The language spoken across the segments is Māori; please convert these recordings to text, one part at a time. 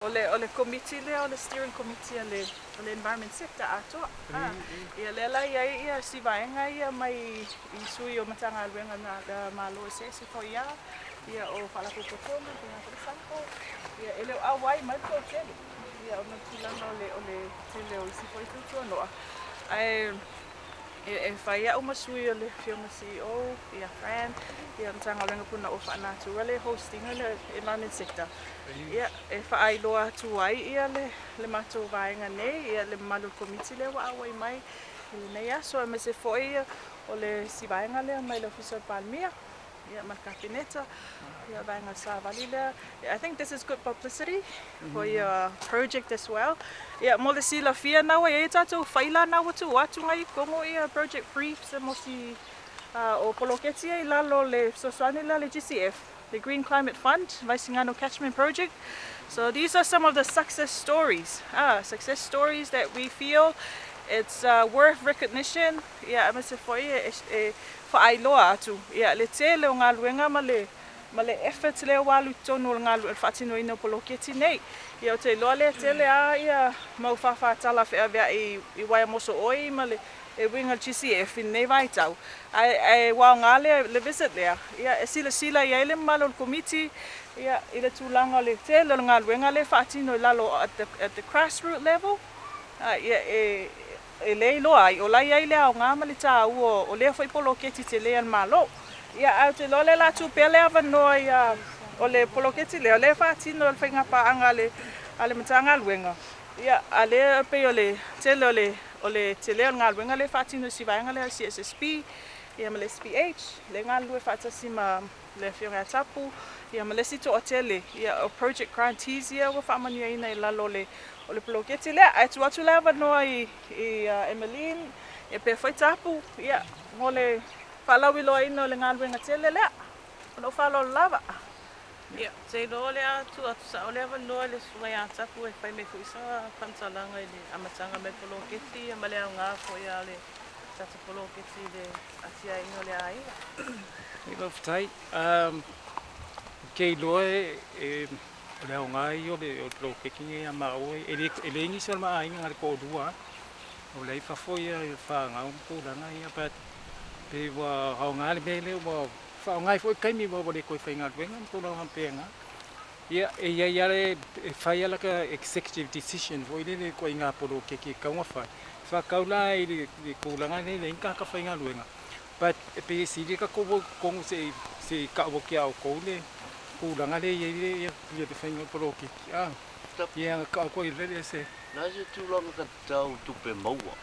Ole committee le ole steering committee ole environment sector ato. Ia lela ia si vaenga ia mai I sui o matanga alwenga na malo se fo ia o fala ko potona ia ko sanko ia ele awai mai ko tele ia ona tulanga ole tele o si fo itu no ai e fai o masui ole firma CEO ia Fran ia matanga alwenga puna o fa na tu ole hosting ole environment sector. Ia e fai loa tu ai ia le matou vaenga nei ia le malu committee le wa awai mai nei aso me se foi o le si vaenga le mai le officer Palmia ia ma kabineta ia vaenga sa valile. I think this is good publicity for your project as well. Ia mo le sila fia na wa ia tatu faila na wa tu watu ngai kongo ia project briefs mo si o poloketi ai lalo le sosani la le GCF, the Green Climate Fund, Vaisingano Catchment Project. So these are some of the success stories that we feel it's worth recognition. Yeah, I'm for ailoa atu. Yeah, le tele o ngā luenga ma le effort le walu tonu ngā lu fatino ino poloketi nei. Ia o te loa le tele ia mau whawhatala whea I waia moso oi ma le e winga GCF in nei vai tau. Ai wao ngā le visit lea. Ia e sila ia ele malo le committee. Ia I le tūlanga le tele o ngā luenga le whaatino lalo at the grassroots level. Ia e lei loa ai o lai ai lea o ngā mali tā ua o lea whai poloketi te lea malo. Ia au te loa le la tu pele ava noi o le poloketi lea o le whaatino o le whaingapa anga ale matanga luenga. Ia a le pe o le tele o le te leo ngā luenga le whaatino si vaenga le CSSP, ia ma le SPH, le ngā lue whaatasi ma le whionga tapu, ia ma le sito o tele, ia o project grantees ia wa whaamanu ina I lalo o le poloketi lea. Ai tu atu lea wanoa I Emmeline, ia pe whai tapu, ia mo le whalawi loa ina o le ngā luenga tele lea, ono whalo lava. Ia, te loa lea atu sa o lea wanoa le sungai atapu e whai me fuisa pantalanga I le amatanga me poloketi, ma lea ngā koia le tata poloketi le atia ino le aia. Ilo whai, kei loa e lea ngā I o le poloketi nge a maoe, e le ingi sa maa inga ngare ko dua, o lei whafoia I whaanga umpūranga ia, but pe wa hao ngā le mele wa whao ngai fwoi kaimi wa wale koe whainga ruenga, mpūra hampenga. Ia ia le whai ala ka executive decision, fwoi le koe ngā polo keki kaunga whai. Whakaula I le kūranga le inka ka whainga ruenga. But pe siri ka kowo kongu se ka awo kia o kou le kūranga le ia le whainga polo keki. Ia ka koe le se. Nā se tūlanga ka tau tupe maua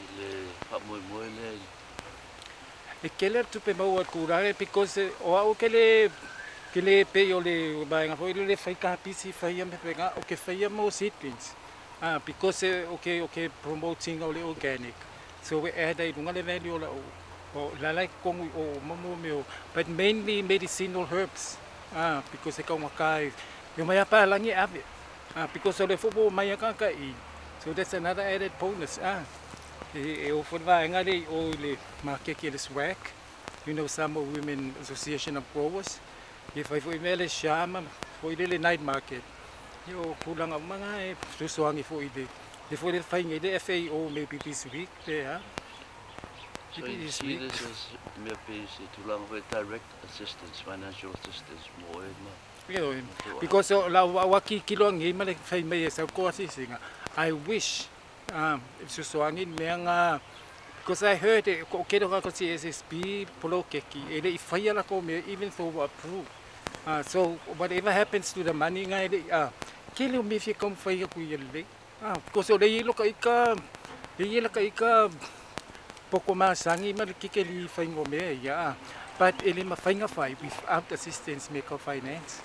I le whamoe le E kele tupe maua kūranga because o au kele pe o le baenga foi le fai ka pisi fai me pega o ke fai mo seedlings. Because okay promoting o le organic. So we add I dunga le value o la like kongu o momo meu but mainly medicinal herbs. Because e ka makai yo mai pa langi ave. Because o le fobo mai ka I. So that's another added bonus. E o whainga le o le makeke le SWAC, you know, Samoa Women Association of Growers. If I fui mele shama, foi le night market. Yo kulanga mga e susuangi foi de. If we find the FAO maybe this week there. So you see this as maybe tūlanga for direct assistance, financial assistance more. Because la waki kilongi male fai me sa ko singa. I wish susuangi meanga because I heard okay do ka CSSP polo keki ele I fai ala ko me even though approved. So whatever happens to the money ngai kilo me fi kom fai ku yele. Because le yelo ka ika poko masangi mal kikeli fai ngome ya. But ele ma fai nga fai without assistance make of finance.